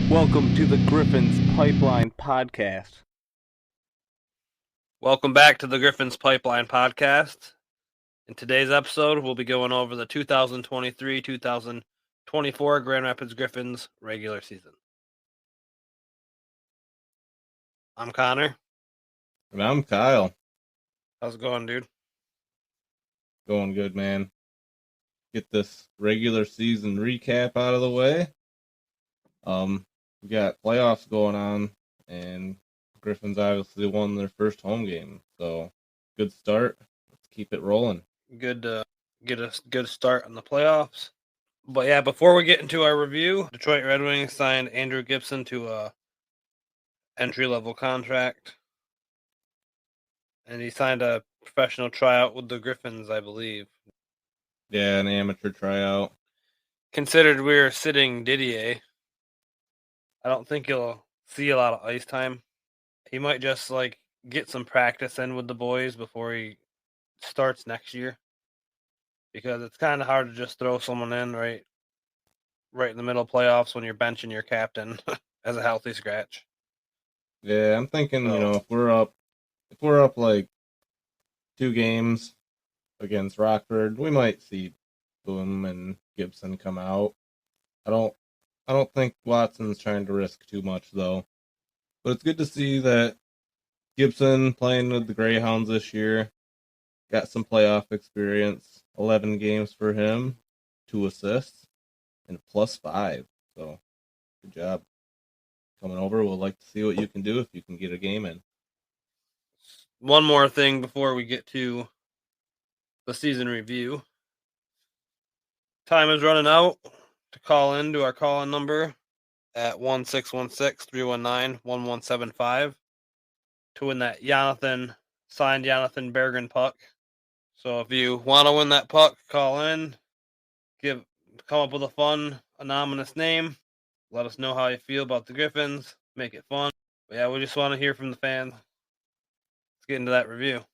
Welcome to the Griffins Pipeline Podcast. Welcome back to the Griffins Pipeline Podcast. In today's episode, we'll be going over the 2023-2024 Grand Rapids Griffins regular season. I'm Connor. And I'm Kyle. How's it going, dude? Going good, man. Get this regular season recap out of the way. We got playoffs going on, and Griffins obviously won their first home game. So, good start. Let's keep it rolling. Good to get a good start on the playoffs. But yeah, before we get into our review, Detroit Red Wings signed Andrew Gibson to a entry-level contract. And he signed a professional tryout with the Griffins, I believe. Yeah, an amateur tryout. Considered we're sitting Didier, I don't think he'll see a lot of ice time. He might just get some practice in with the boys before he starts next year, because it's kind of hard to just throw someone in right in the middle of playoffs when you're benching your captain as a healthy scratch. Yeah, I'm thinking, if we're up like 2 games against Rockford, we might see Boom and Gibson come out. I don't think Watson's trying to risk too much, though. But it's good to see that Gibson playing with the Greyhounds this year. Got some playoff experience. 11 games for him, 2 assists, and +5. So, good job. Coming over, we'll like to see what you can do if you can get a game in. One more thing before we get to the season review. Time is running out to call in to our call-in number at 1-616-319-1175 to win that signed Jonatan Berggren puck. So if you want to win that puck, call in, come up with a fun, anonymous name, let us know how you feel about the Griffins, make it fun. But yeah, we just want to hear from the fans. Let's get into that review.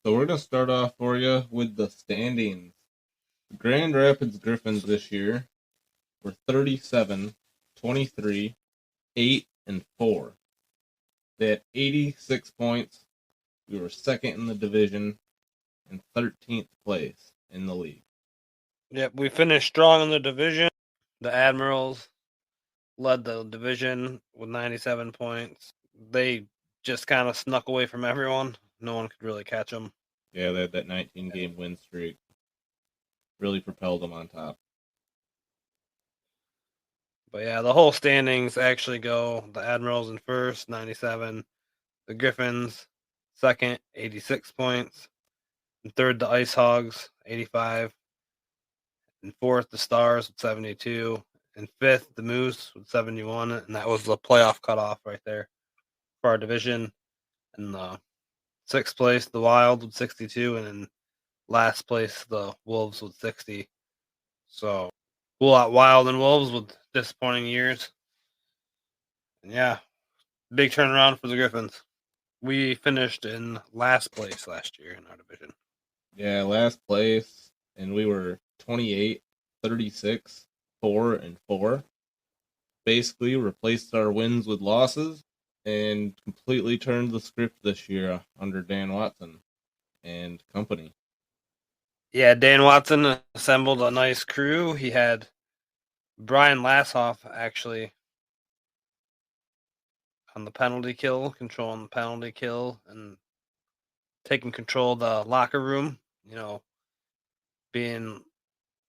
So we're going to start off for you with the standings. The Grand Rapids Griffins this year were 37, 23, 8, and 4. They had 86 points. We were second in the division and 13th place in the league. Yep, we finished strong in the division. The Admirals led the division with 97 points. They just kind of snuck away from everyone. No one could really catch them. Yeah, they had that 19-game win streak. Really propelled them on top. But yeah, the whole standings actually go the Admirals in first, 97. The Griffins second, 86 points. And third, the Ice Hogs, 85. And fourth, the Stars with 72. And fifth, the Moose with 71. And that was the playoff cutoff right there for our division. And the sixth place, the Wild with 62. And in last place, the Wolves with 60. So, a lot Wild and Wolves with disappointing years. And yeah, big turnaround for the Griffins. We finished in last place last year in our division. Yeah, last place, and we were 28, 36, 4, and 4. Basically replaced our wins with losses and completely turned the script this year under Dan Watson and company. Yeah, Dan Watson assembled a nice crew. He had Brian Lashoff actually on the penalty kill, controlling the penalty kill and taking control of the locker room. Being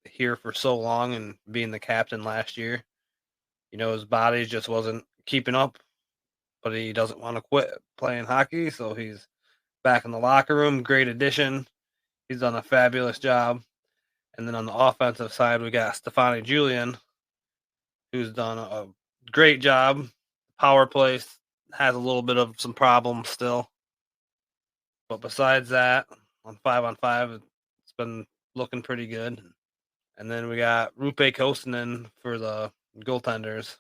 here for so long and being the captain last year, his body just wasn't keeping up, but he doesn't want to quit playing hockey, so he's back in the locker room. Great addition. He's done a fabulous job. And then on the offensive side, we got Stefani Julian, who's done a great job. Power play has a little bit of some problems still. But besides that, on 5-on-5, it's been looking pretty good. And then we got Rupe Kosonen for the goaltenders.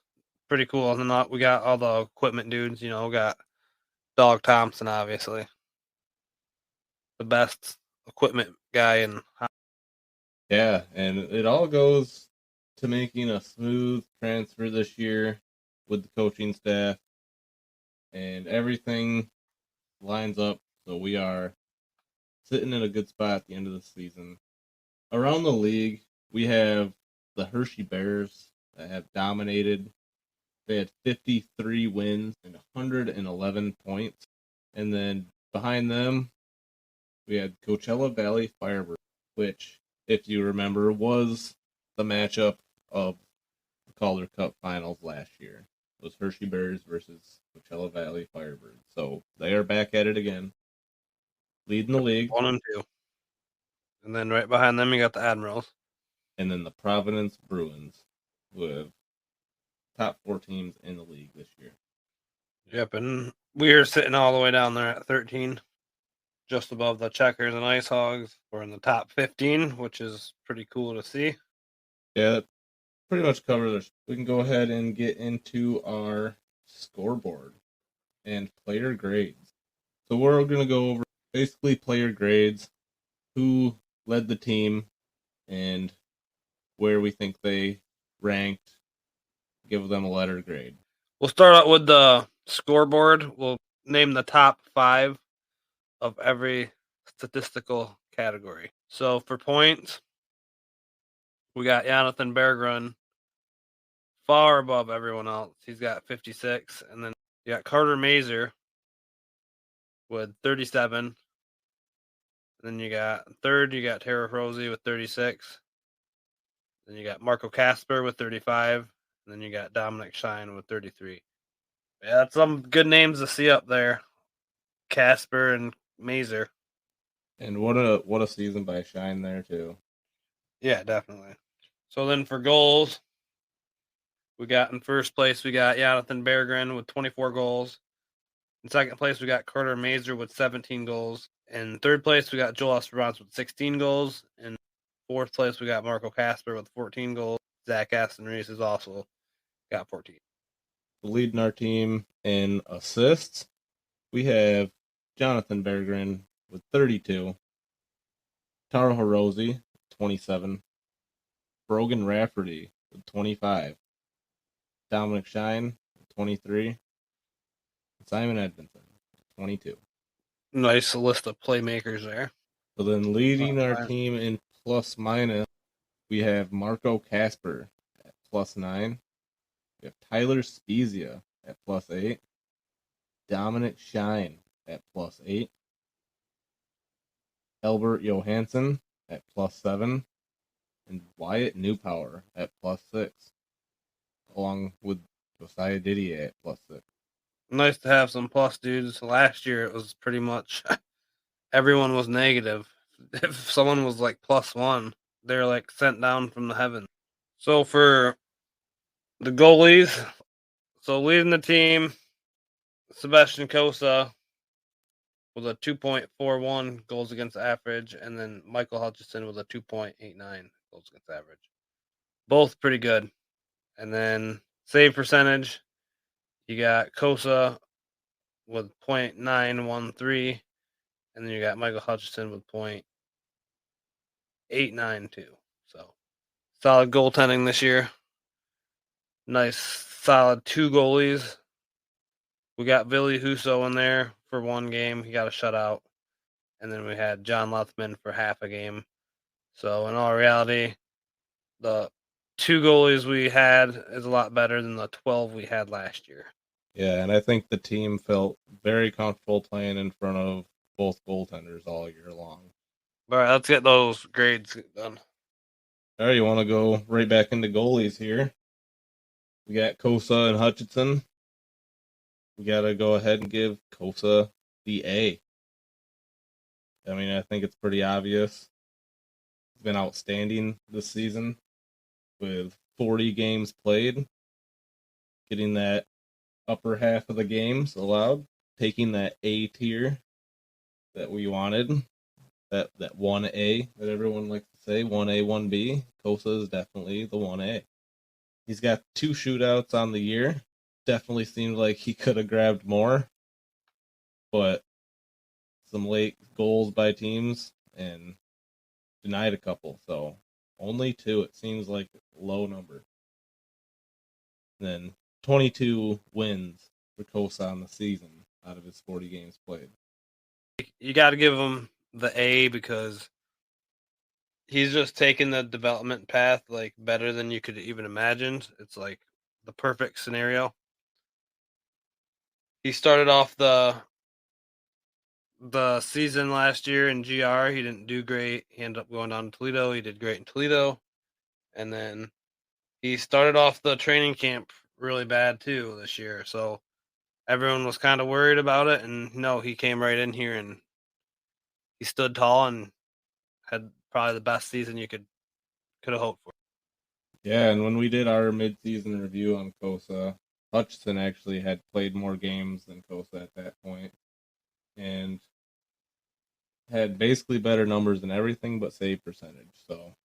Pretty cool. And then we got all the equipment dudes. We got Dog Thompson, obviously. The best equipment guy in hockey. Yeah, and it all goes to making a smooth transfer this year with the coaching staff, and everything lines up so we are sitting in a good spot at the end of the season. Around the league, we have the Hershey Bears that have dominated. They had 53 wins and 111 points. And then behind them, we had Coachella Valley Firebirds, which, if you remember, was the matchup of the Calder Cup Finals last year. It was Hershey Bears versus Coachella Valley Firebirds. So they are back at it again, leading the league. 1 and 2. And then right behind them, you got the Admirals. And then the Providence Bruins, who have top 4 teams in the league this year. Yep, and we're sitting all the way down there at 13, just above the Checkers and Ice Hogs. We're in the top 15, which is pretty cool to see. Yeah, that pretty much covers it. We can go ahead and get into our scoreboard and player grades. So we're going to go over basically player grades, who led the team, and where we think they ranked, give them a letter grade. We'll start out with the scoreboard. We'll name the top 5 of every statistical category. So for points, we got Jonatan Berggren far above everyone else. He's got 56. And then you got Carter Mazur with 37. And then you got third, you got Tara Froese with 36. Then you got Marco Kasper with 35. And then you got Dominic Shine with 33. Yeah, that's some good names to see up there. Kasper and Mazur. And what a season by Shine there too. Yeah, definitely. So then for goals, we got in first place, we got Jonatan Berggren with 24 goals. In second place, we got Carter Mazur with 17 goals. In third place, we got Joel Esperance with 16 goals. In fourth place, we got Marco Kasper with 14 goals. Zach Aston Reese has also got 14. Leading our team in assists, we have Jonatan Berggren with 32. Tara Hirose, 27. Brogan Rafferty with 25. Dominic Shine, 23. Simon Edmondson, 22. Nice list of playmakers there. So then leading our team in plus minus, we have Marco Kasper at plus 9. We have Tyler Spezia at plus 8. Dominic Shine at plus 8. Albert Johansson at plus 7. And Wyatt Newpower at plus 6. Along with Josiah Didier at plus 6. Nice to have some plus dudes. Last year, it was pretty much everyone was negative. If someone was like plus 1, they're like sent down from the heavens. So for the goalies, so leading the team, Sebastian Kosa with a 2.41 goals against average, and then Michael Hutchison with a 2.89 goals against average. Both pretty good. And then save percentage, you got Kosa with 0.913, and then you got Michael Hutchison with 0.892. So solid goaltending this year. Nice, solid 2 goalies. We got Billy Huso in there for 1 game. He got a shutout. And then we had John Luthman for half a game. So in all reality, the 2 goalies we had is a lot better than the 12 we had last year. Yeah, and I think the team felt very comfortable playing in front of both goaltenders all year long. All right, let's get those grades done. All right, you want to go right back into goalies here. We got Kosa and Hutchinson. We got to go ahead and give Kosa the A. I mean, I think it's pretty obvious. He's been outstanding this season with 40 games played, getting that upper half of the games allowed, taking that A tier that we wanted, that 1A that everyone likes to say 1A, 1B. Kosa is definitely the 1A. He's got 2 shootouts on the year. Definitely seemed like he could have grabbed more, but some late goals by teams and denied a couple. So only 2. It seems like a low number. Then 22 wins for Kosa on the season out of his 40 games played. You got to give him the A because he's just taken the development path like better than you could even imagine. It's like the perfect scenario. He started off the season last year in GR. He didn't do great. He ended up going down to Toledo. He did great in Toledo. And then he started off the training camp really bad too this year. So everyone was kind of worried about it. And no, he came right in here and he stood tall and had probably the best season you could have hoped for. Yeah, and when we did our mid-season review on Kosa, Hutchinson actually had played more games than Kosa at that point, and had basically better numbers in everything but save percentage. So,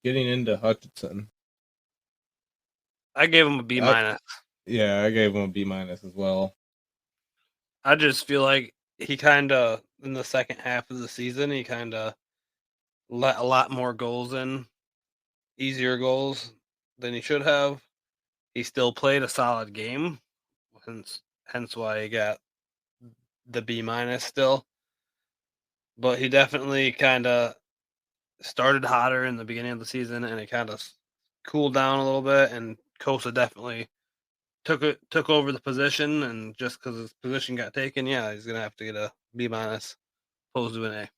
getting into Hutchinson, I gave him a B minus. Yeah, I gave him a B minus as well. I just feel like he kind of, in the second half of the season, he kind of let a lot more goals in, easier goals than he should have. He still played a solid game, hence why he got the B minus still. But he definitely kind of started hotter in the beginning of the season, and it kind of cooled down a little bit. And Kosa definitely took over the position, and just because his position got taken, yeah, he's gonna have to get a B minus, opposed to an A.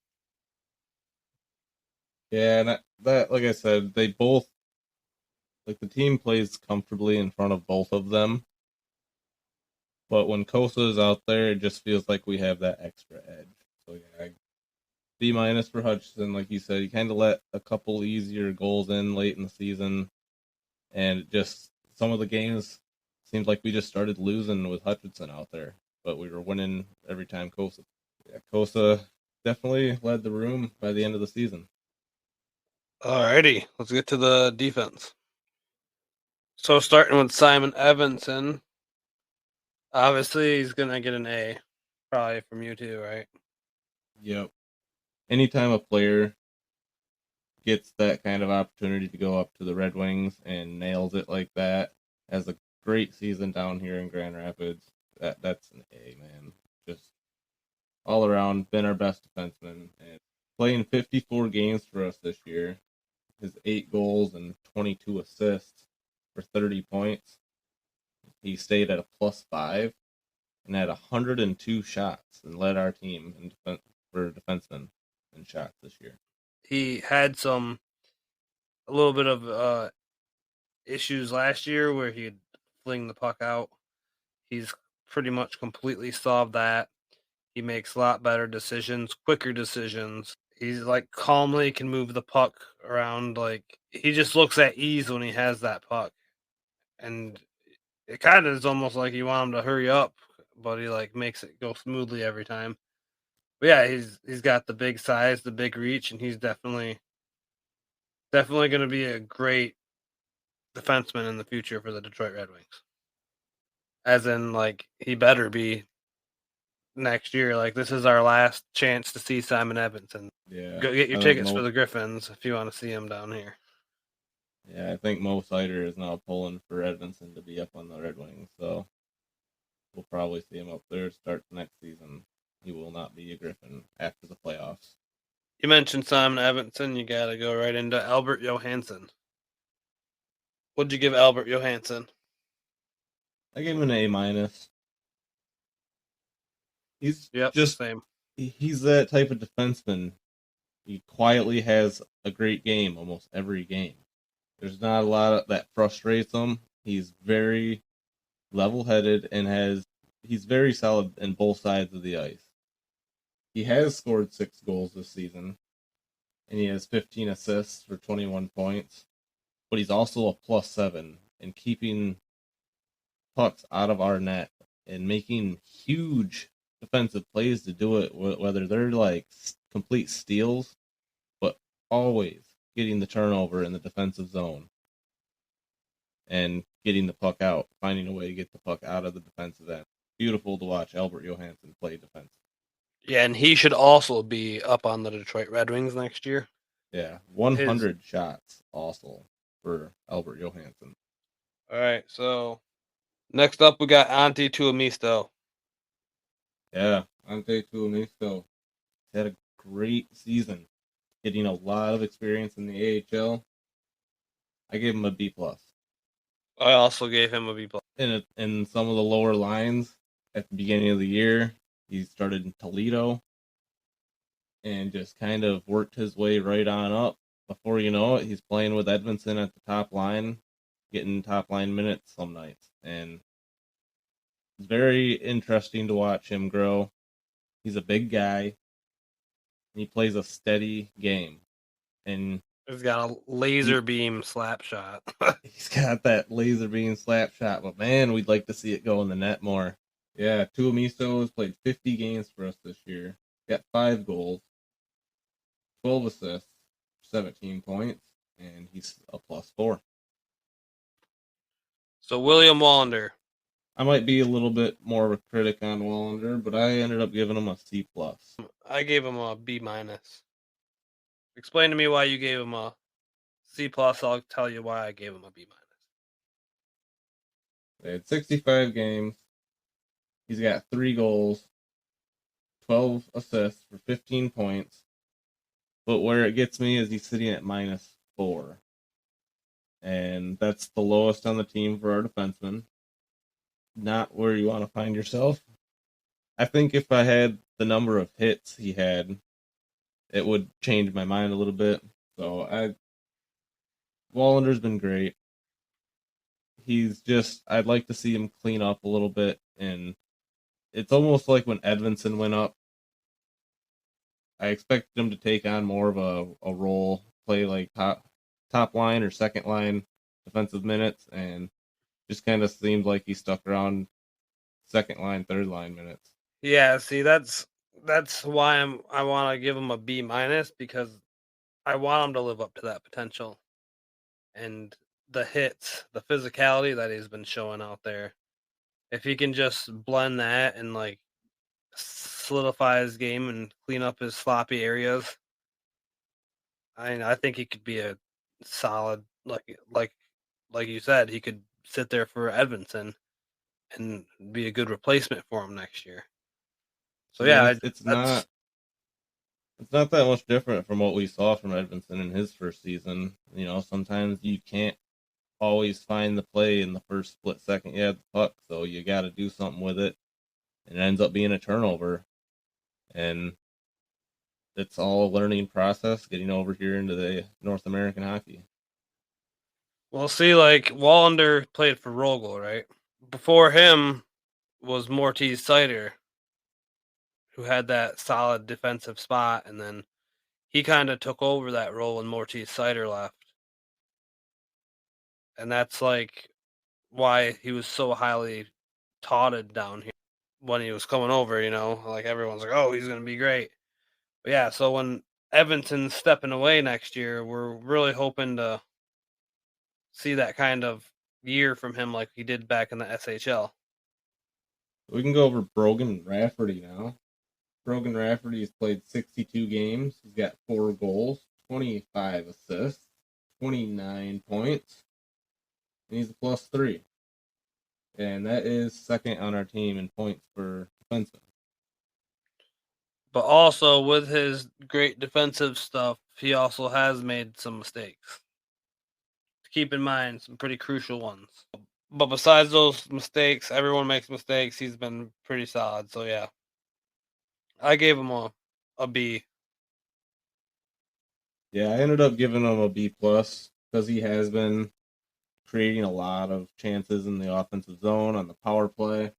Yeah, and that like I said, they both, like, the team plays comfortably in front of both of them. But when Kosa is out there, it just feels like we have that extra edge. So yeah, B minus for Hutchinson. Like you said, he kind of let a couple easier goals in late in the season, and just some of the games seemed like we just started losing with Hutchinson out there, but we were winning every time Kosa. Yeah, Kosa definitely led the room by the end of the season. Alrighty, let's get to the defense. So starting with Simon Evanson, obviously he's gonna get an A, probably from you too, right? Yep. Anytime a player gets that kind of opportunity to go up to the Red Wings and nails it like that, has a great season down here in Grand Rapids, that's an A, man. Just all around, been our best defenseman, and playing 54 games for us this year. His 8 goals and 22 assists for 30 points. He stayed at a +5 and had 102 shots and led our team in for defensemen in shots this year. He had a little bit of issues last year where he'd fling the puck out. He's pretty much completely solved that. He makes a lot better decisions, quicker decisions. He's like calmly can move the puck around. Like he just looks at ease when he has that puck. And it kind of is almost like you want him to hurry up, but he like makes it go smoothly every time. But yeah, he's got the big size, the big reach, and he's definitely going to be a great defenseman in the future for the Detroit Red Wings. As in, like, he better be next year. Like, this is our last chance to see Simon Evanson. Yeah, Go get your tickets for the Griffins if you want to see him down here. Yeah, I think Mo Sider is now pulling for Edmondson to be up on the Red Wings, so we'll probably see him up there start next season. He will not be a Griffin after the playoffs. You mentioned Simon Evanson, you got to go right into Albert Johansson. What'd you give Albert Johansson? I gave him an A minus. He's just same. He's that type of defenseman. He quietly has a great game almost every game. There's not a lot that frustrates him. He's very level-headed and he's very solid in both sides of the ice. He has scored 6 goals this season, and he has 15 assists for 21 points. But he's also a +7 in keeping pucks out of our net and making huge defensive plays to do it, whether they're like complete steals, but always getting the turnover in the defensive zone and getting the puck out, finding a way to get the puck out of the defensive end. Beautiful to watch Albert Johansson play defense. Yeah, and he should also be up on the Detroit Red Wings next year. Yeah, 100 shots also for Albert Johansson. All right, so next up we got Antti Tuomisto. Yeah, Ante Tuomisto had a great season, getting a lot of experience in the AHL. I gave him a B+. I also gave him a B+. In some of the lower lines at the beginning of the year, he started in Toledo and just kind of worked his way right on up. Before you know it, he's playing with Edmondson at the top line, getting top line minutes some nights. And it's very interesting to watch him grow. He's a big guy, and he plays a steady game. And he's got a laser beam slap shot. He's got that laser beam slap shot, but man, we'd like to see it go in the net more. Yeah, Tuomisto has played 50 games for us this year. Got 5 goals, 12 assists, 17 points, and he's a +4. So William Wallander. I might be a little bit more of a critic on Wallander, but I ended up giving him a C+. I gave him a B-. Explain to me why you gave him a C+. I'll tell you why I gave him a B-. They had 65 games. He's got 3 goals, 12 assists for 15 points. But where it gets me is he's sitting at -4. And that's the lowest on the team for our defenseman. Not where you want to find yourself. I think if I had the number of hits he had, it would change my mind a little bit. So Wallander's been great. I'd like to see him clean up a little bit, and it's almost like when Edmondson went up, I expected him to take on more of a role, play like top line or second line defensive minutes, and just kind of seemed like he stuck around second line, third line minutes. Yeah, see, that's why I want to give him a B-, because I want him to live up to that potential. And the hits, the physicality that he's been showing out there, if he can just blend that and like solidify his game and clean up his sloppy areas, I think he could be a solid, like you said, he could sit there for Edmondson and be a good replacement for him next year. So yeah, it's not that much different from what we saw from Edmondson in his first season. You know, sometimes you can't always find the play in the first split second you have the puck, so you got to do something with it, and it ends up being a turnover. And it's all a learning process getting over here into the North American hockey. Well, see, like Wallander played for Rogel, right? Before him was Mortiz Sider, who had that solid defensive spot, and then he kind of took over that role when Mortiz Sider left. And that's like why he was so highly touted down here when he was coming over, you know? Like everyone's like, oh, he's going to be great. But yeah, so when Edmonton's stepping away next year, we're really hoping to see that kind of year from him like he did back in the SHL. We can go over Brogan Rafferty now. Brogan Rafferty's played 62 games. He's got 4 goals, 25 assists, 29 points, and he's a +3. And that is second on our team in points for defensemen. But also with his great defensive stuff, he also has made some mistakes. Keep in mind, some pretty crucial ones. But besides those mistakes, everyone makes mistakes. He's been pretty solid. So yeah, I gave him a B. Yeah, I ended up giving him a B+ because he has been creating a lot of chances in the offensive zone on the power play.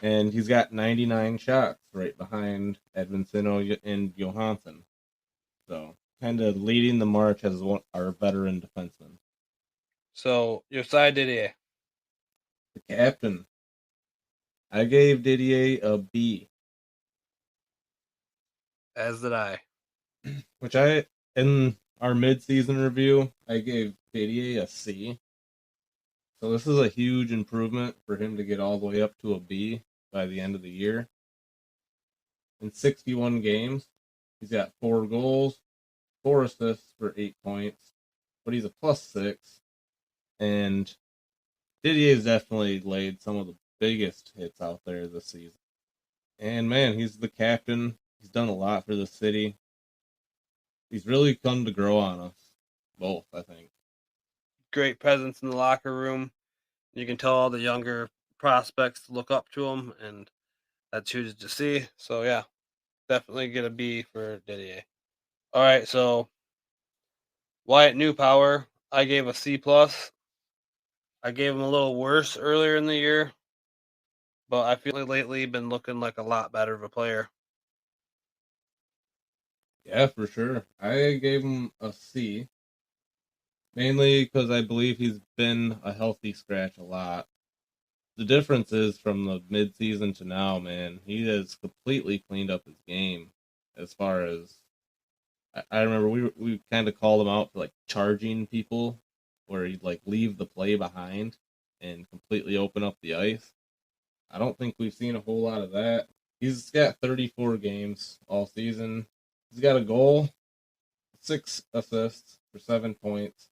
And he's got 99 shots right behind Edmondson and Johansson. So kind of leading the march as our veteran defenseman. So your side Didier. The captain. I gave Didier a B. As did I. Which I In our mid-season review, I gave Didier a C. So this is a huge improvement for him to get all the way up to a B by the end of the year. In 61 games, he's got 4 goals, 4 assists for 8 points, but he's a +6. And Didier's definitely laid some of the biggest hits out there this season. And man, he's the captain. He's done a lot for the city. He's really come to grow on us, both, I think. Great presence in the locker room. You can tell all the younger prospects look up to him, and that's huge to see. So yeah, definitely get a B for Didier. All right, so Wyatt Newpower, I gave a C plus. I gave him a little worse earlier in the year, but I feel like lately been looking like a lot better of a player. Yeah, for sure. I gave him a C, mainly because I believe he's been a healthy scratch a lot. The difference is from the mid-season to now, man, he has completely cleaned up his game. As far as I remember, we kind of called him out for like charging people, where he'd like leave the play behind and completely open up the ice. I don't think we've seen a whole lot of that. He's got 34 games all season. He's got a goal, 6 assists for 7 points.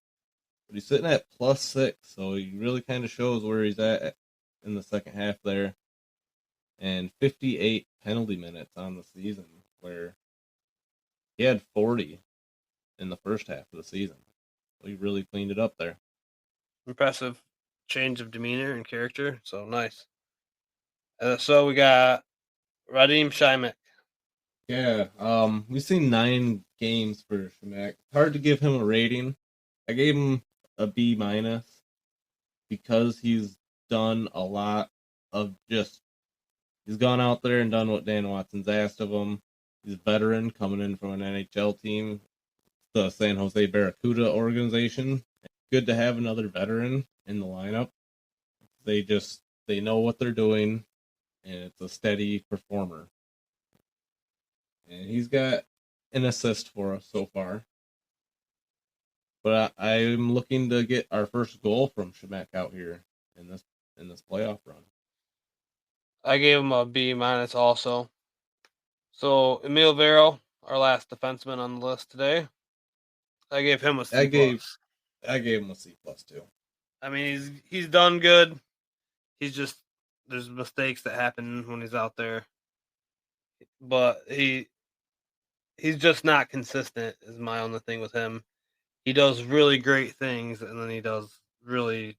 But he's sitting at +6, so he really kind of shows where he's at in the second half there. And 58 penalty minutes on the season, where he had 40 in the first half of the season. So he really cleaned it up there. Impressive change of demeanor and character. So nice. So we got Radim Shimek. Yeah, we've seen 9 games for Shemek. Hard to give him a rating. I gave him a B minus because he's done a lot of just he's gone out there and done what Dan Watson's asked of him. He's a veteran coming in from an NHL team, the San Jose Barracuda organization. Good to have another veteran in the lineup. They know what they're doing, and it's a steady performer. And he's got an assist for us so far. But I'm looking to get our first goal from Shemek out here in this playoff run. I gave him a B minus also. So Emil Vero, our last defenseman on the list today, I gave him a C plus. I gave him a C plus too. I mean, he's done good. He's just there's mistakes that happen when he's out there, but he's just not consistent. Is my only thing with him. He does really great things, and then he does really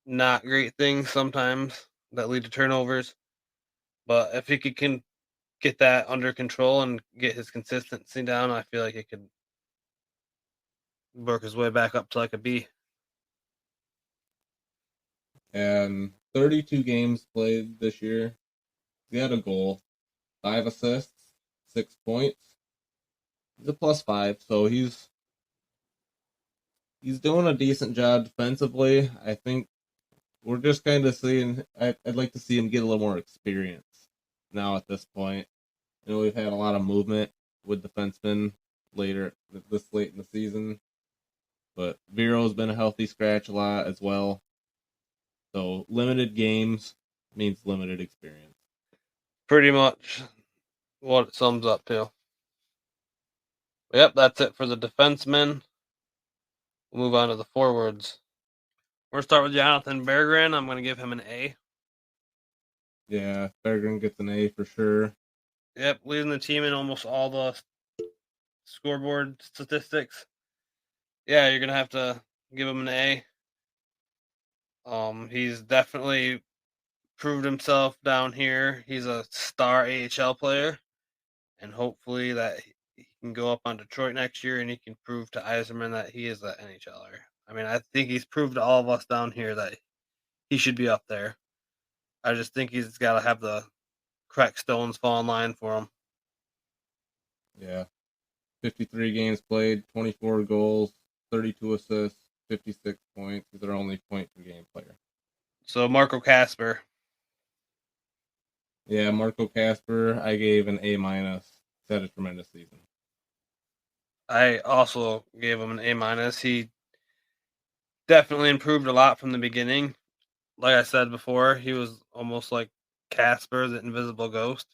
not great things sometimes that lead to turnovers. But if he can get that under control and get his consistency down, I feel like it could work his way back up to like a B. And 32 games played this year. He had a goal, 5 assists, 6 points. He's a +5, so he's doing a decent job defensively. I think we're just kind of seeing. I'd like to see him get a little more experience now at this point. You know, we've had a lot of movement with defensemen this late in the season, but Vero's been a healthy scratch a lot as well. So limited games means limited experience. Pretty much what it sums up to. Yep, that's it for the defensemen. We'll move on to the forwards. We're going to start with Jonatan Berggren. I'm going to give him an A. Yeah, Berggren gets an A for sure. Yep, leading the team in almost all the scoreboard statistics. Yeah, you're going to have to give him an A. He's definitely proved himself down here. He's a star AHL player, and hopefully that he can go up on Detroit next year and he can prove to Yzerman that he is an NHLer. I mean, I think he's proved to all of us down here that he should be up there. I just think he's got to have the correct stones fall in line for him. Yeah. 53 games played, 24 goals, 32 assists, 56 points. He's our only point per game player. So Marco Kasper. Yeah, Marco Kasper, I gave an A minus. He's had a tremendous season. I also gave him an A-. He definitely improved a lot from the beginning. Like I said before, he was almost like Casper, the invisible ghost.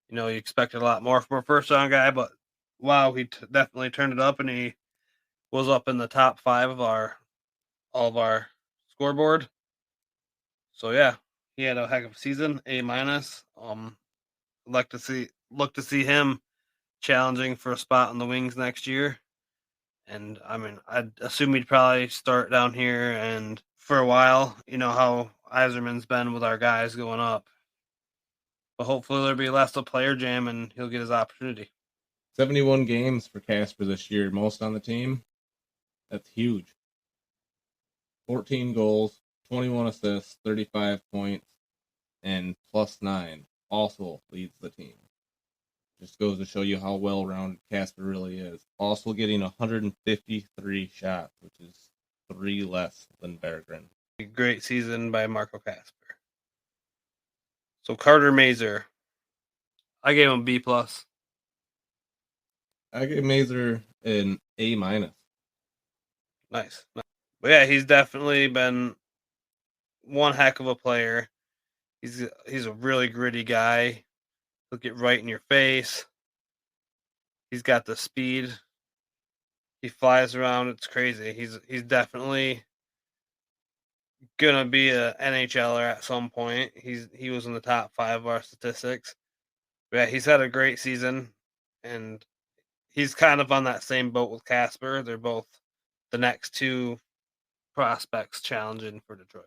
You expected a lot more from a first-round guy, but wow, he definitely turned it up, and he was up in the top 5 of all of our scoreboard. So yeah, he had a heck of a season, A-. Look to see him challenging for a spot on the wings next year. And I mean, I'd assume he'd probably start down here and for a while. You know how Iserman's been with our guys going up. But hopefully there'll be less of player jam and he'll get his opportunity. 71 games for Casper this year, most on the team. That's huge. 14 goals, 21 assists, 35 points, and +9 also leads the team. Just goes to show you how well-rounded Casper really is. Also getting 153 shots, which is 3 less than Berggren. Great season by Marco Casper. So Carter Mazer, I gave him B+. I gave Mazer an A-. Nice. But yeah, he's definitely been one heck of a player. He's a really gritty guy. He'll get right in your face. He's got the speed. He flies around. It's crazy. He's definitely gonna be a NHLer at some point. He was in the top 5 of our statistics. But yeah, he's had a great season, and he's kind of on that same boat with Casper. They're both the next 2 prospects challenging for Detroit.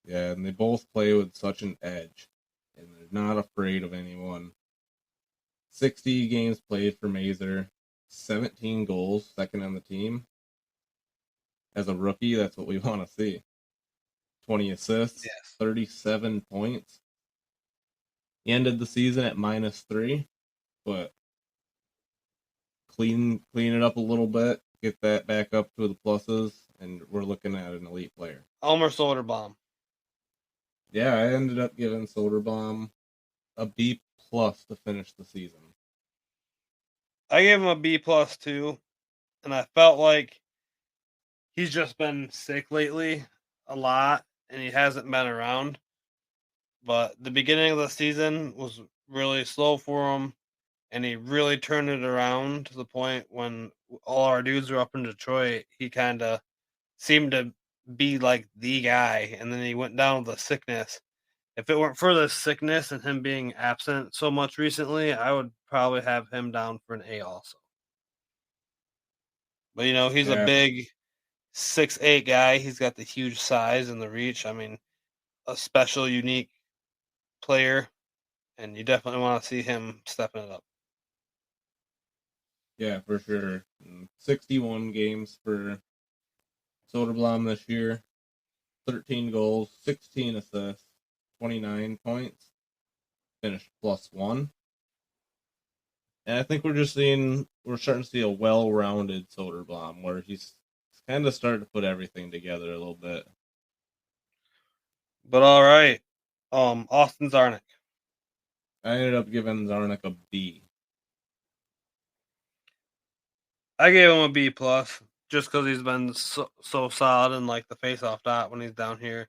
Yeah, and they both play with such an edge, and they're not afraid of anyone. 60 games played for Mazer, 17 goals, second on the team. As a rookie, that's what we want to see. 20 assists, Yes. 37 points. He ended the season at -3, but clean it up a little bit, get that back up to the pluses, and we're looking at an elite player. Elmer Soderblom. Yeah, I ended up giving Soderblom a B+ to finish the season. I gave him a B+ too, and I felt like he's just been sick lately a lot, and he hasn't been around. But the beginning of the season was really slow for him, and he really turned it around to the point when all our dudes were up in Detroit, he kind of seemed to be like the guy, and then he went down with a sickness. If it weren't for the sickness and him being absent so much recently, I would probably have him down for an A also. But he's a Yeah, big 6'8" guy. He's got the huge size and the reach. I mean, a special, unique player, and you definitely want to see him stepping it up. yeah, for sure. 61 games for Soderblom this year, 13 goals, 16 assists, 29 points, finished +1. And I think we're starting to see a well-rounded Soderblom where he's kind of starting to put everything together a little bit. But all right, Austin Czarnik. I ended up giving Czarnik a B. I gave him a B+ just because he's been so solid in like the face-off dot when he's down here,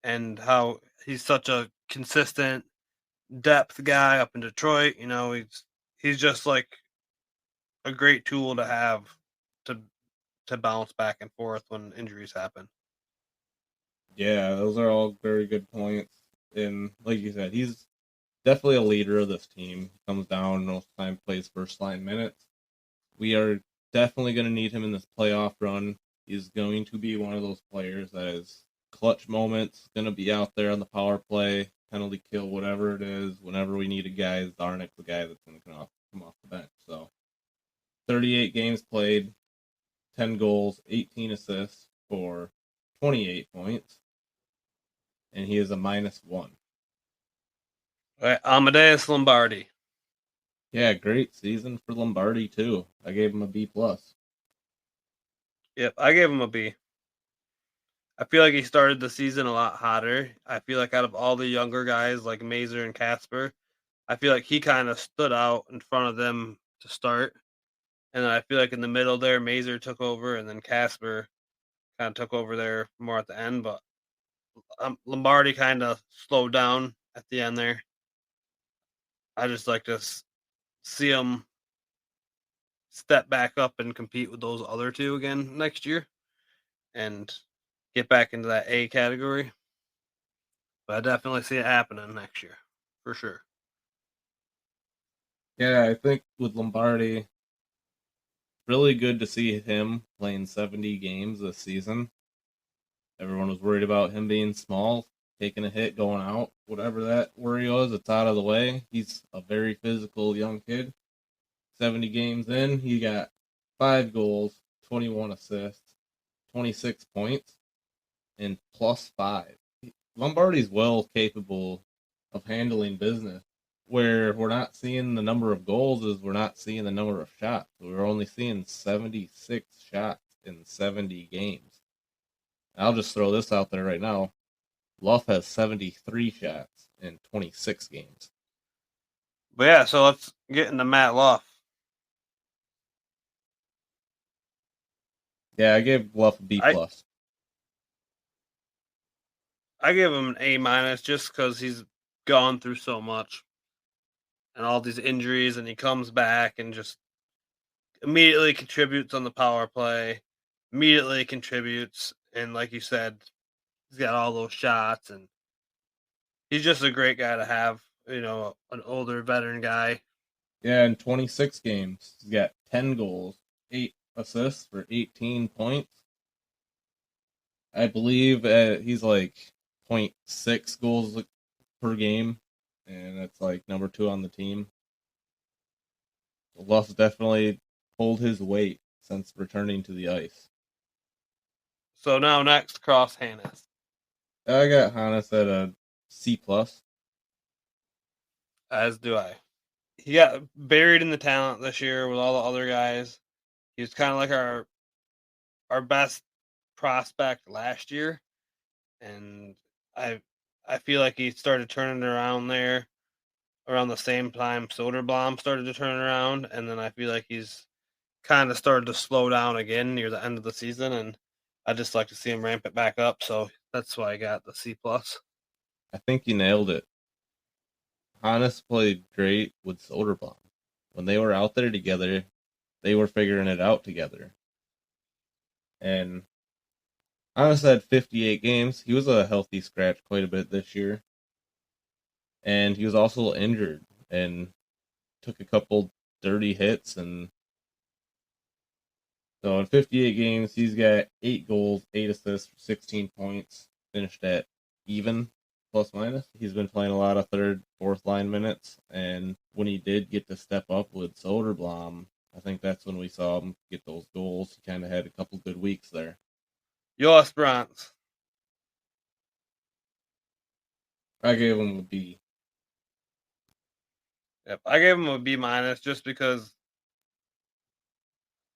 and how he's such a consistent depth guy up in Detroit. He's just like a great tool to have to bounce back and forth when injuries happen. Yeah, those are all very good points. And like you said, he's definitely a leader of this team. He comes down most time, plays first line minutes. We are definitely going to need him in this playoff run. He's going to be one of those players that is clutch moments, going to be out there on the power play, penalty kill, whatever it is. Whenever we need a guy, Czarnik's the guy that's going to come off the bench. So 38 games played, 10 goals, 18 assists for 28 points. And he is a -1. All right, Amadeus Lombardi. Yeah, great season for Lombardi too. I gave him a B+. Yep, I gave him a B. I feel like he started the season a lot hotter. I feel like out of all the younger guys like Mazer and Casper, I feel like he kind of stood out in front of them to start. And then I feel like in the middle there, Mazer took over, and then Casper kind of took over there more at the end. But Lombardi kind of slowed down at the end there. I just like to see him step back up and compete with those other two again next year and get back into that A category. But I definitely see it happening next year, for sure. Yeah, I think with Lombardi, really good to see him playing 70 games this season. Everyone was worried about him being small, taking a hit, going out, whatever that worry was, it's out of the way. He's a very physical young kid. 70 games in, he got 5 goals, 21 assists, 26 points, and +5. Lombardi's well capable of handling business. Where we're not seeing the number of goals is we're not seeing the number of shots. We're only seeing 76 shots in 70 games. I'll just throw this out there right now. Luff has 73 shots in 26 games. But yeah, so let's get into Matt Luff. Yeah, I gave Luff a B+. I give him an A- just because he's gone through so much and all these injuries, and he comes back and just immediately contributes on the power play, immediately contributes, and like you said, he's got all those shots, and he's just a great guy to have, an older veteran guy. Yeah, in 26 games, he's got 10 goals, 8 assists for 18 points. I believe he's like 0.6 goals per game, and that's like number 2 on the team. Luff's definitely pulled his weight since returning to the ice. So now next, Cross Hannes. I got Hannes at a C+. As do I. He got buried in the talent this year with all the other guys. He was kind of like our best prospect last year, and I feel like he started turning around there around the same time Soderblom started to turn around, and then I feel like he's kind of started to slow down again near the end of the season, and I just like to see him ramp it back up. So that's why I got the C+. I think you nailed it. Hannes played great with Soderblom. When they were out there together, they were figuring it out together. And Hannes had 58 games. He was a healthy scratch quite a bit this year. And he was also injured and took a couple dirty hits. And so in 58 games, he's got 8 goals, 8 assists, 16 points, finished at even, plus minus. He's been playing a lot of third, fourth line minutes. And when he did get to step up with Soderblom, I think that's when we saw him get those goals. He kind of had a couple good weeks there. Yoss Brantz. I gave him a B. Yep, I gave him a B- just because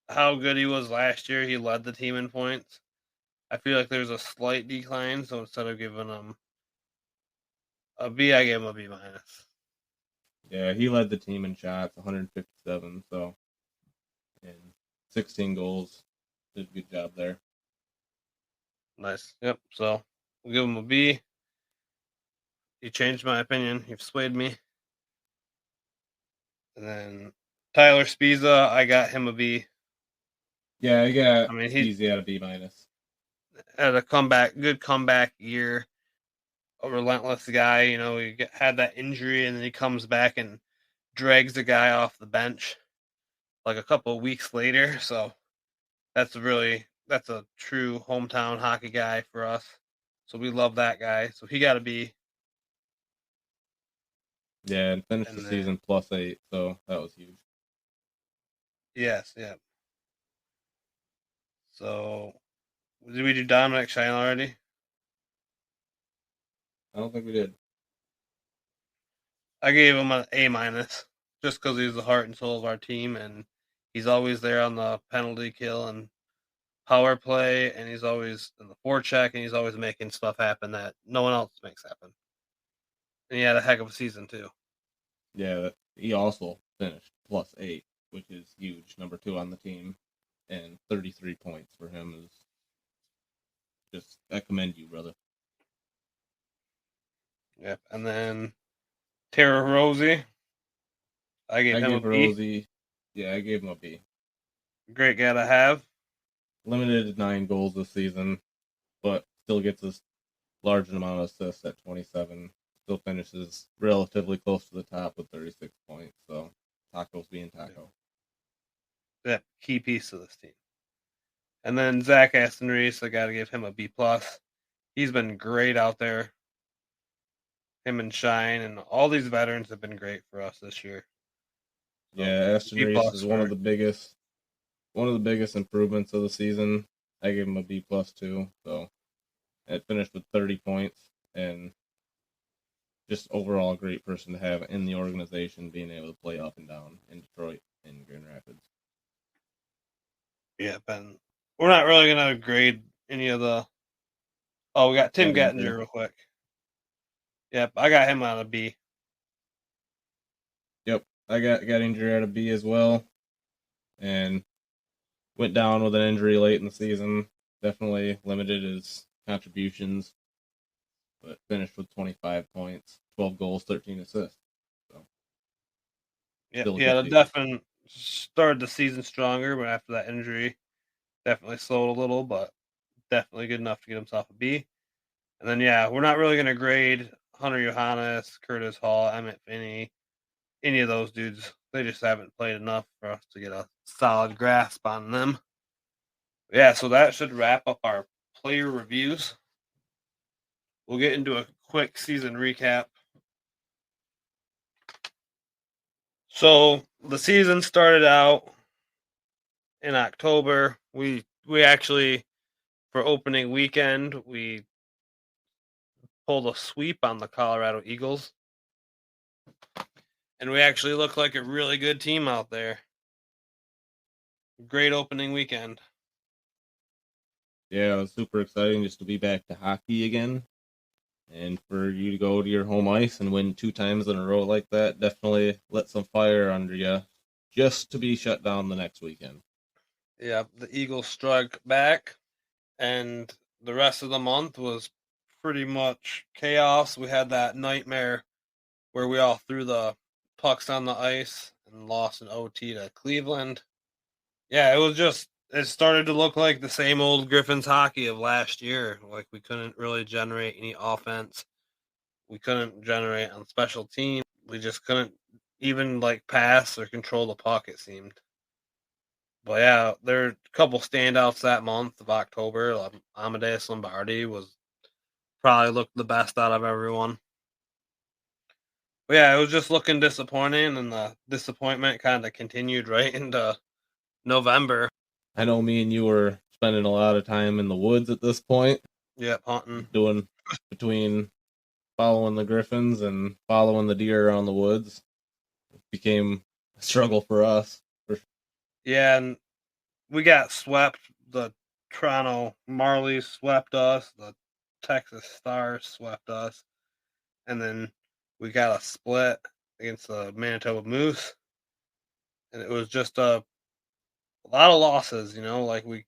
how good he was last year. He led the team in points. I feel like there's a slight decline, so instead of giving him a B, I gave him a B-. Yeah, he led the team in shots, 157, so, and 16 goals. Did a good job there. Nice. Yep. So we'll give him a B. You changed my opinion. You've swayed me. And then Tyler Spiza, I got him a B. Yeah, I got he's easy at a B-. Had a good comeback year. A relentless guy. He had that injury, and then he comes back and drags the guy off the bench like a couple of weeks later. So that's a true hometown hockey guy for us. So we love that guy. So he got to be. Yeah, and finished the season +8, so that was huge. Yes, yeah. So did we do Dominic Shine already? I don't think we did. I gave him an A- just because he's the heart and soul of our team, and he's always there on the penalty kill and power play, and he's always in the forecheck, and he's always making stuff happen that no one else makes happen. And he had a heck of a season too. Yeah, he also finished +8. which is huge. Number 2 on the team, and 33 points for him is just, I commend you, brother. Yep. And then Tara Rosie. I gave him a B. Rosie, yeah, I gave him a B. Great guy to have. Limited 9 goals this season, but still gets a large amount of assists at 27. Still finishes relatively close to the top with 36 points. So Taco's being Taco. Yeah, key piece of this team. And then Zach Aston Reese, I got to give him a B+. He's been great out there. Him and Shine and all these veterans have been great for us this year. So, yeah, Aston Reese is one of the biggest improvements of the season. I gave him a B+ too. So it finished with 30 points and just overall a great person to have in the organization, being able to play up and down in Detroit and Grand Rapids. Yeah, Ben. We're not really going to grade any of the... Oh, we got Tim Gettinger real quick. Yep, I got him on a B. Yep, I got Gettinger at a B as well. And went down with an injury late in the season. Definitely limited his contributions, but finished with 25 points, 12 goals, 13 assists. So, yeah, definitely started the season stronger, but after that injury, definitely slowed a little, but definitely good enough to get himself a B. And then, yeah, we're not really going to grade Hunter Johannes, Curtis Hall, Emmett Finney, any of those dudes. They just haven't played enough for us to get a solid grasp on them. Yeah, so that should wrap up our player reviews. We'll get into a quick season recap. So the season started out in October. We actually, for opening weekend, we pulled a sweep on the Colorado Eagles. And we actually looked like a really good team out there. Great opening weekend. Yeah, it was super exciting just to be back to hockey again. And for you to go to your home ice and win 2 times in a row like that definitely lit some fire under you, just to be shut down the next weekend. Yeah, the Eagles struck back, and the rest of the month was pretty much chaos. We had that nightmare where we all threw the pucks on the ice and lost an OT to Cleveland. Yeah, it started to look like the same old Griffins hockey of last year. Like, we couldn't really generate any offense. We couldn't generate on special teams. We just couldn't even pass or control the puck, it seemed. But yeah, there are a couple standouts that month of October. Amadeus Lombardi probably looked the best out of everyone. But yeah, it was just looking disappointing, and the disappointment kind of continued right into November. I know me and you were spending a lot of time in the woods at this point. Yep, hunting. Doing between following the Griffins and following the deer around the woods. It became a struggle for us. Yeah, and we got swept. The Toronto Marlies swept us. The Texas Stars swept us. And then we got a split against the Manitoba Moose. And it was just a lot of losses, we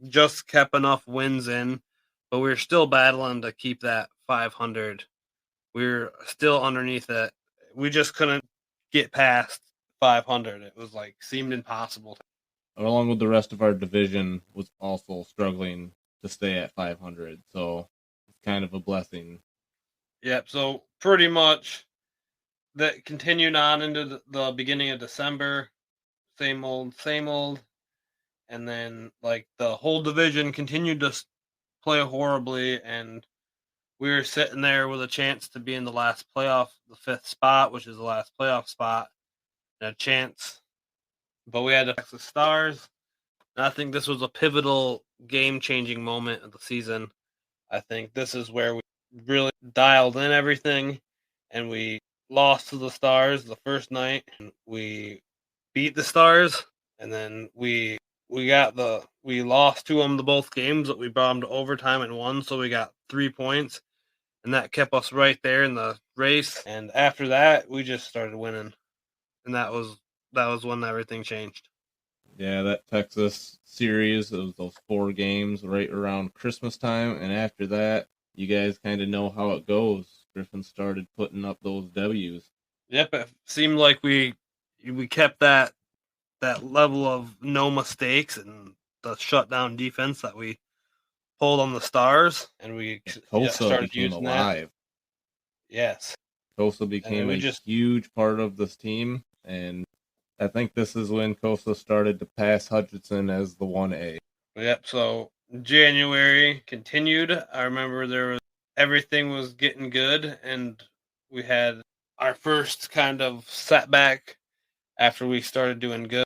just kept enough wins in, but we were still battling to keep that 500. We were still underneath it. We just couldn't get past 500. It was seemed impossible. Along with the rest of our division was also struggling to stay at 500. So it's kind of a blessing. Yep. So pretty much that continued on into the beginning of December. Same old, same old. And then the whole division continued to play horribly, and we were sitting there with a chance to be in the last playoff, the 5th spot, which is the last playoff spot, and a chance. But we had the Texas Stars. And I think this was a pivotal, game-changing moment of the season. I think this is where we really dialed in everything, and we lost to the Stars the first night. And we beat the Stars, and then we lost to them the both games, but we brought them to overtime and won, so we got 3 points, and that kept us right there in the race. And after that, we just started winning, and that was that was when everything changed. Yeah, that Texas series, it was those 4 games right around Christmas time, and after that, you guys kind of know how it goes. Griffin started putting up those W's. Yep, it seemed like we kept that level of no mistakes and the shutdown defense that we pulled on the Stars, and we Kosa started became using that. alive. Yes. Kosa became a huge part of this team, and I think this is when Kosa started to pass Hutchinson as the 1A. Yep, so January continued. I remember everything was getting good, and we had our first kind of setback after we started doing good.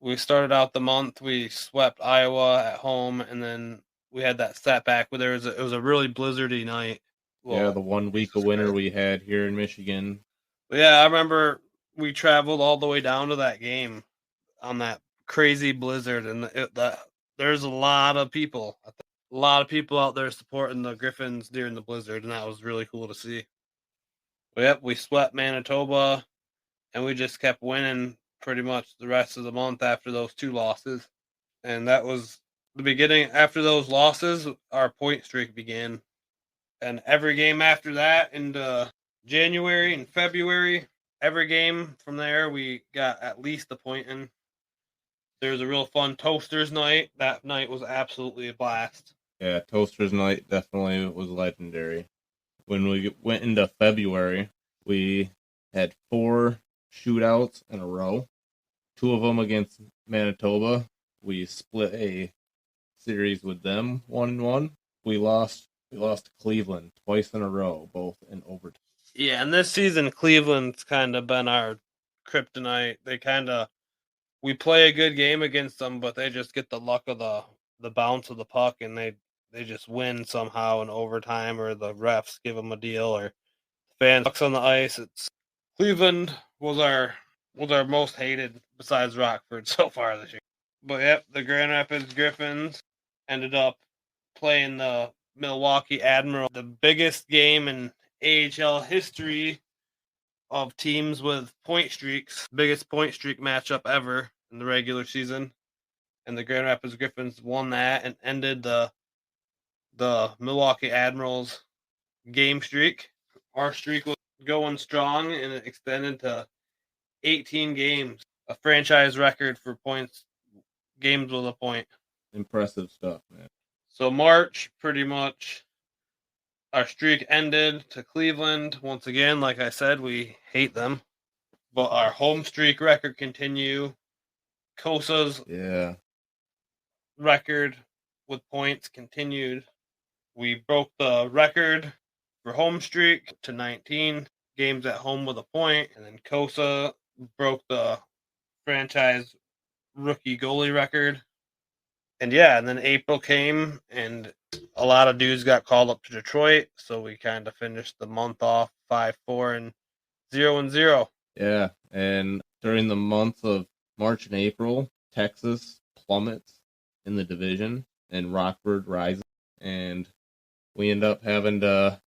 We started out the month, we swept Iowa at home, and then we had that setback where it was a really blizzardy night. Well, yeah, the 1 week of winter we had here in Michigan. But yeah, I remember we traveled all the way down to that game on that crazy blizzard, and there's a lot of people out there supporting the Griffins during the blizzard, and that was really cool to see. But yep, we swept Manitoba, and we just kept winning pretty much the rest of the month after those 2 losses. And that was the beginning. After those losses, our point streak began. And every game after that, into January and February, every game from there, we got at least a point in. There was a real fun Toasters night. That night was absolutely a blast. Yeah, Toasters night definitely was legendary. When we went into February, we had 4 shootouts in a row. 2 of them against Manitoba. We split a series with them 1-1. We lost to Cleveland twice in a row, both in overtime. Yeah, and this season Cleveland's kind of been our kryptonite. We play a good game against them, but they just get the luck of the bounce of the puck, and they just win somehow in overtime, or the refs give them a deal, or fans sucks on the ice. Cleveland was our most hated besides Rockford so far this year. But yep, the Grand Rapids Griffins ended up playing the Milwaukee Admiral, the biggest game in AHL history of teams with point streaks, biggest point streak matchup ever in the regular season. And the Grand Rapids Griffins won that and ended the Milwaukee Admirals game streak. Our streak was going strong, and it extended to 18 games, a franchise record for points, games with a point. Impressive stuff, man. So March, pretty much, our streak ended to Cleveland. Once again, like I said, we hate them. But our home streak record continue. Kosa's record with points continued. We broke the record for home streak to 19 games at home with a point, and then Kosa broke the franchise rookie goalie record. And yeah, and then April came, and a lot of dudes got called up to Detroit, so we kind of finished the month off 5-4 and 0-0. Yeah, and during the month of March and April, Texas plummets in the division, and Rockford rises, and we end up having to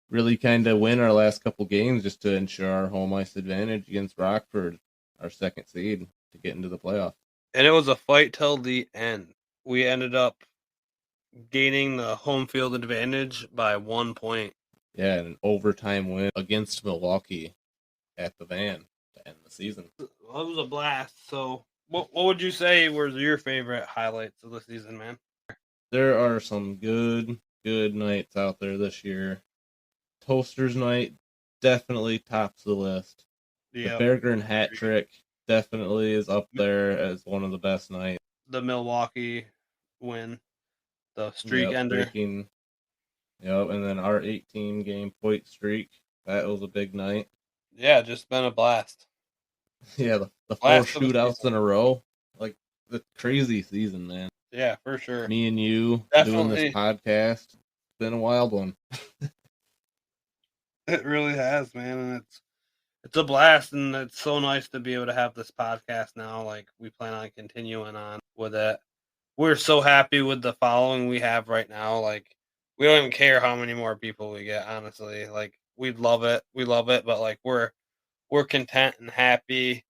really kind of win our last couple games just to ensure our home ice advantage against Rockford, our second seed, to get into the playoff. And it was a fight till the end. We ended up gaining the home field advantage by 1 point. Yeah, an overtime win against Milwaukee at the Van to end the season. It was a blast. So what would you say were your favorite highlights of the season, man? There are some good nights out there this year. Toasters night definitely tops the list. Yep. The Berggren hat trick definitely is up there as one of the best nights. The Milwaukee win, the streak ender. And then our 18-game point streak, that was a big night. Yeah, just been a blast. Yeah, the 4 shootouts in a row. Like, the crazy season, man. Yeah, for sure. Me and you doing this podcast, it's been a wild one. It really has, man, and it's a blast, and it's so nice to be able to have this podcast now. Like, we plan on continuing on with it. We're so happy with the following we have right now. Like, we don't even care how many more people we get, honestly. Like, we love it, but like we're content and happy.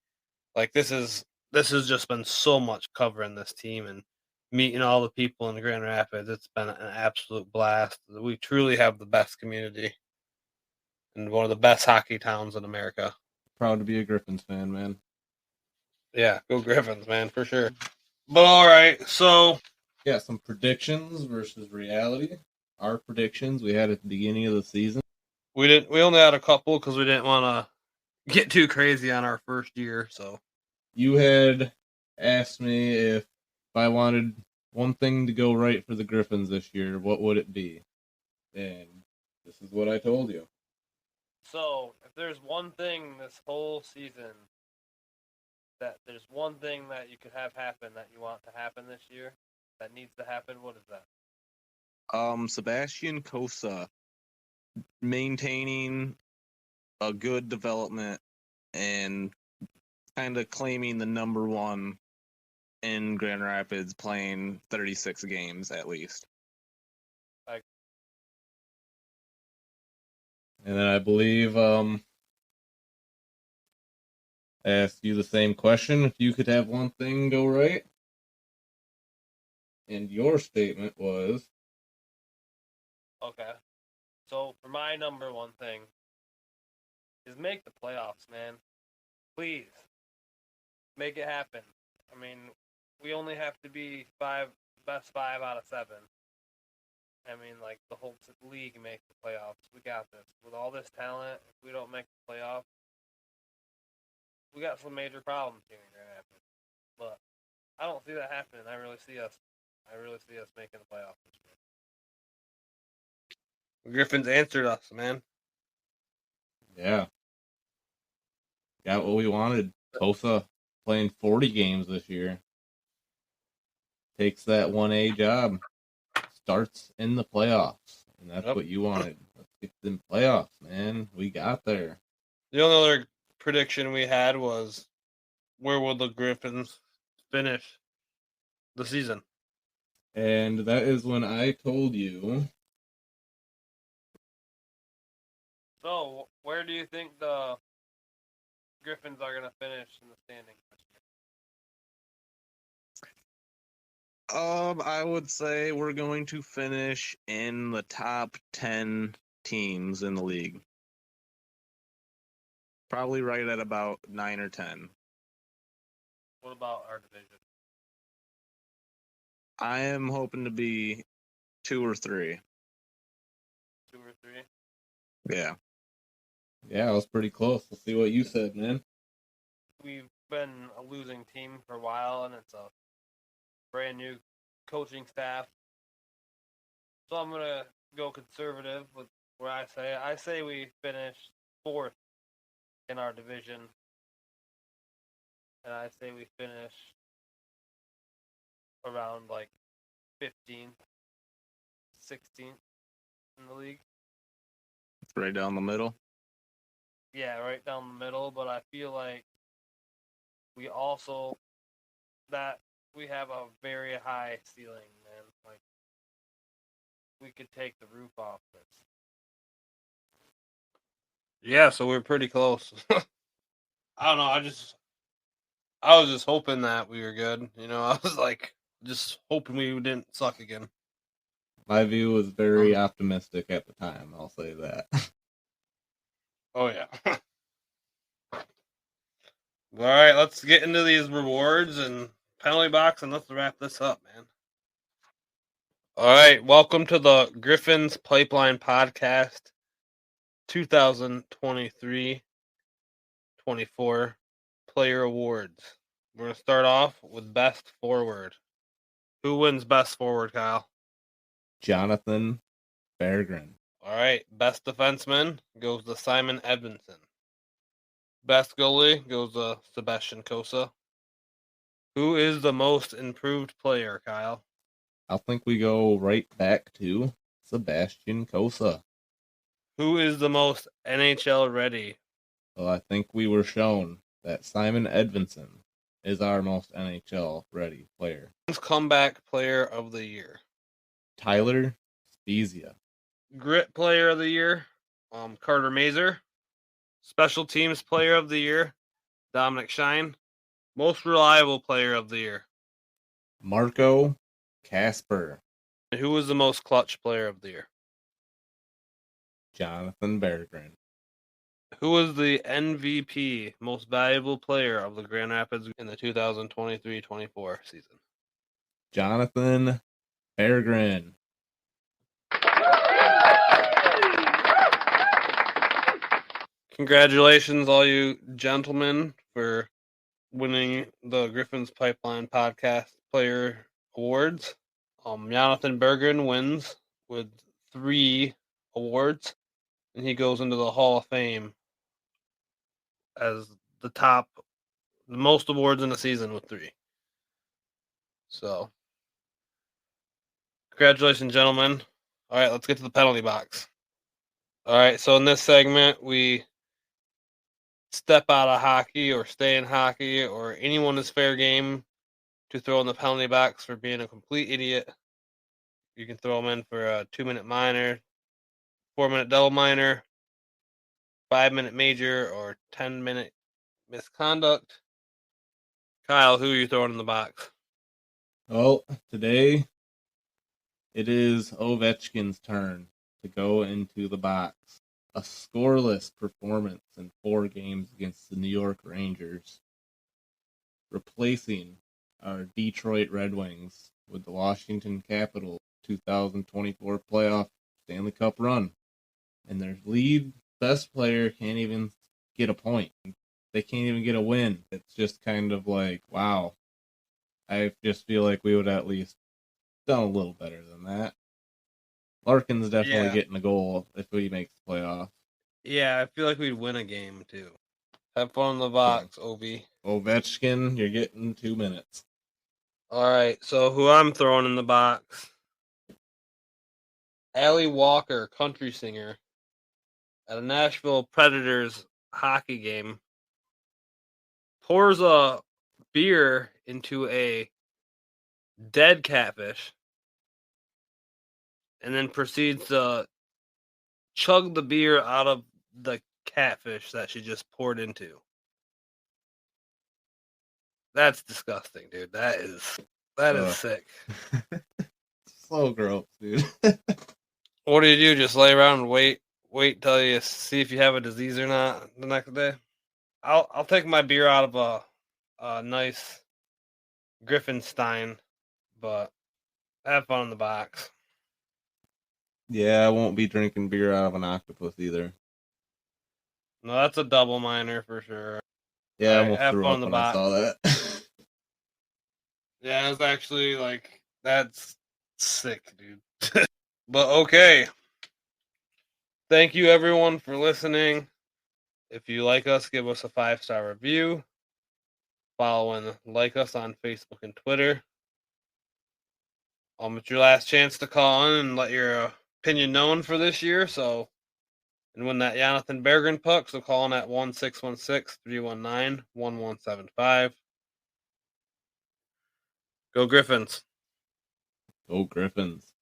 Like this has just been so much covering this team and meeting all the people in Grand Rapids. It's been an absolute blast. We truly have the best community and one of the best hockey towns in America. Proud to be a Griffins fan, man. Yeah, go Griffins, man, for sure. But all right, so yeah, some predictions versus reality. Our predictions we had at the beginning of the season. we only had a couple because we didn't want to get too crazy on our first year. So you had asked me if I wanted one thing to go right for the Griffins this year, what would it be? And this is what I told you. So, if there's one thing this whole season there's one thing that you could have happen that you want to happen this year that needs to happen, what is that? Sebastian Cosa maintaining a good development and kind of claiming the number one in Grand Rapids, playing 36 games at least. And then I believe I asked you the same question. If you could have one thing go right. And your statement was... Okay. So, for my number one thing is make the playoffs, man. Please. Make it happen. I mean, we only have to be best 5 out of 7. I mean, like, the whole league make the playoffs. We got this. With all this talent, if we don't make the playoffs, we got some major problems here in Grand Rapids. But I don't see that happening. I really see us making the playoffs this year. The Griffins answered us, man. Yeah. Got what we wanted. Cosa playing 40 games this year. Takes that 1A job. Starts in the playoffs. And that's what you wanted. Let's get them playoffs, man. We got there. The only other prediction we had was where will the Griffins finish the season? And that is when I told you. So, where do you think the Griffins are going to finish in the standings this year? I would say we're going to finish in the top 10 teams in the league. Probably right at about 9 or 10. What about our division? I am hoping to be 2 or 3. 2 or 3? Yeah. Yeah, I was pretty close. We'll see what you said, man. We've been a losing team for a while, and it's a brand new coaching staff. So I'm going to go conservative with where I say. I say we finish 4th in our division. And I say we finish around like 15th, 16th in the league. It's right down the middle. Yeah, right down the middle. But I feel like we have a very high ceiling, man. Like, we could take the roof off this. Yeah, so we're pretty close. I don't know. I was just hoping that we were good. You know, I was like just hoping we didn't suck again. My view was very optimistic at the time. I'll say that. Oh yeah. All right, let's get into these rewards and penalty box, and let's wrap this up, man. All right, welcome to the Griffins Pipeline Podcast 2023-24 Player Awards. We're going to start off with Best Forward. Who wins Best Forward, Kyle? Jonatan Berggren. All right, Best Defenseman goes to Simon Edmondson. Best Goalie goes to Sebastian Cosa. Who is the most improved player, Kyle? I think we go right back to Sebastian Cosa. Who is the most NHL ready? Well, I think we were shown that Simon Edmondson is our most NHL ready player. Comeback Player of the Year. Tyler Spezia. Grit Player of the Year, Carter Mazer. Special Teams Player of the Year, Dominic Shine. Most reliable player of the year. Marco Casper. And who was the most clutch player of the year? Jonatan Berggren. Who was the MVP, most valuable player of the Grand Rapids in the 2023-24 season? Jonatan Berggren. Congratulations, all you gentlemen, for winning the Griffins Pipeline Podcast Player Awards. Jonatan Berggren wins with 3 awards, and he goes into the Hall of Fame as the most awards in the season with 3. So, congratulations, gentlemen. All right, let's get to the penalty box. All right, so in this segment, we step out of hockey or stay in hockey, or anyone is fair game to throw in the penalty box for being a complete idiot. You can throw them in for a 2-minute minor, 4-minute double minor, 5-minute major, or 10-minute misconduct. Kyle, who are you throwing in the box? Well, today it is Ovechkin's turn to go into the box. A scoreless performance in 4 games against the New York Rangers, replacing our Detroit Red Wings with the Washington Capitals 2024 playoff Stanley Cup run. And their lead best player can't even get a point. They can't even get a win. It's just kind of like, wow. I just feel like we would at least done a little better than that. Larkin's definitely getting a goal if he makes the playoff. Yeah, I feel like we'd win a game, too. Have fun in the box, Ovi. Ovechkin, you're getting 2 minutes. All right, so who I'm throwing in the box? Allie Walker, country singer, at a Nashville Predators hockey game, pours a beer into a dead catfish, and then proceeds to chug the beer out of the catfish that she just poured into. That's disgusting, dude. That is sick. So gross, dude. What do? Just lay around and wait till you see if you have a disease or not the next day? I'll take my beer out of a nice Griffinstein, but have fun in the box. Yeah, I won't be drinking beer out of an octopus either. No, that's a double minor for sure. Yeah, I Right, almost have threw fun up in the when I box. saw that. Yeah, it's actually that's sick, dude. But okay. Thank you everyone for listening. If you like us, give us a 5-star review. Follow and like us on Facebook and Twitter. It's your last chance to call in and let your opinion known for this year. And win that Jonatan Berggren puck. So call in at 1-616-319-1175. Go Griffins. Go Griffins.